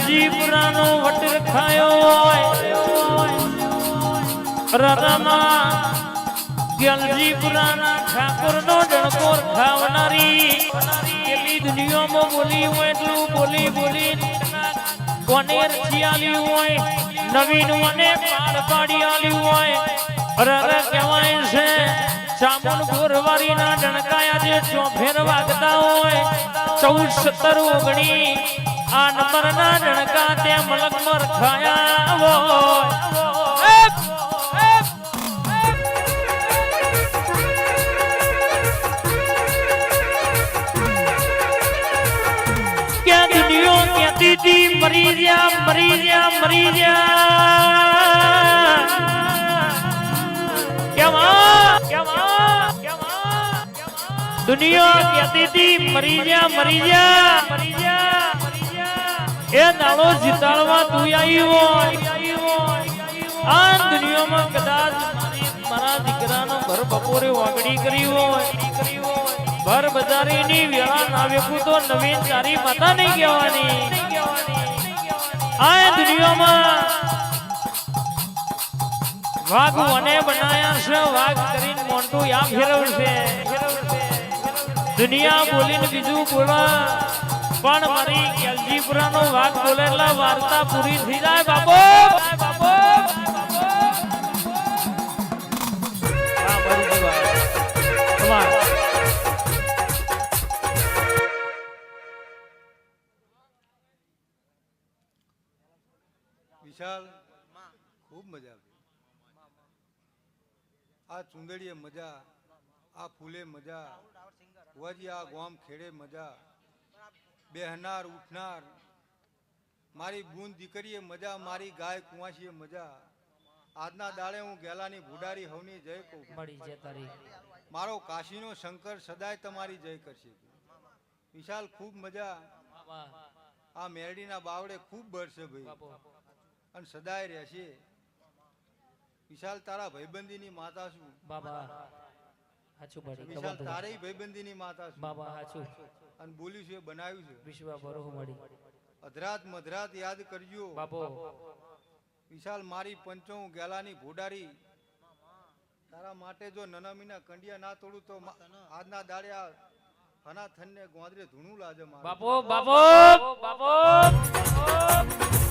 ગલજીપુરાનો વટ ખાયો હોય રતમાં ગલજીપુરાના ઠાકોરનો ડણકોર ખાવનારી કેટલી દુનિયામાં બોલી હોય એટલું બોલી બોલી કોને રચિયાલી હોય નવીન મને પાર પાડી આલી હોય રર કહેવાય છે ચામુન ગોરવારીના ડણકાયા જે ચોફેર વાગતા હોય 14 17 19 આ નંબરના ડણકા ત્યાં મલકમર ખાયા હોય ક્યાં દુનિયો કહેતી હતી મરી જા મરી જા મરી જા દુનિયા કહેતી હતી મરી જા મરી જા એ દાડો જીતાડવા તું આવી હોય આ દુનિયામાં કદાચ મારા દીકરાનો ઘર બપોરે વાગડી કરી હોય ભર બજારીની વેળા ના વેખું તો નવીન તારી માતા નહીં કહેવાની આ દુનિયામાં વાઘ વને બનાયા છે વાઘ કરીને મોન્ટું યા ફેરવશે દુનિયા બોલીને બીજું બોલા પણ મારી ગલજીપુરાનો વાઘ બોલે એટલે વાર્તા પૂરી થઈ જાય બાપો વિશાલ ખૂબ મજા આવી આ ચુંદડીએ મજા આ ફૂલે મજા હુવાજી આ ગોમ ખેડે મજા બેહનાર ઉઠનાર મારી બૂંદ દીકરીએ મજા મારી ગાય કુંવાશીએ મજા આજના દાડે હું ગેલાની ભુડારી હવની જય કહું મળી છે તારી મારો કાશીનો શંકર સદાય તમારી જય કરશે વિશાલ ખૂબ મજા આ મેરડીના બાવડે ખૂબ બરશે ભાઈ અને સદાય રહેશે વિશાલ તારા ભાઈબંધીની માતા છું બાબા હાચું પડી વિશાલ તારી ભાઈબંધીની માતા છું બાબા હાચું અને બોલ્યું છે બનાવ્યું છે વિશ્વ બરોહ મળી અધરાત મધરાત યાદ કરજો બાપો વિશાલ મારી પંચો ગેલાની ભોડારી તારા માટે જો નનામીના કંડિયા ના તોડું તો આજના દાડે આ ફના થનને ગોંદરે ધૂણું લાજે બાપો બાપો બાપો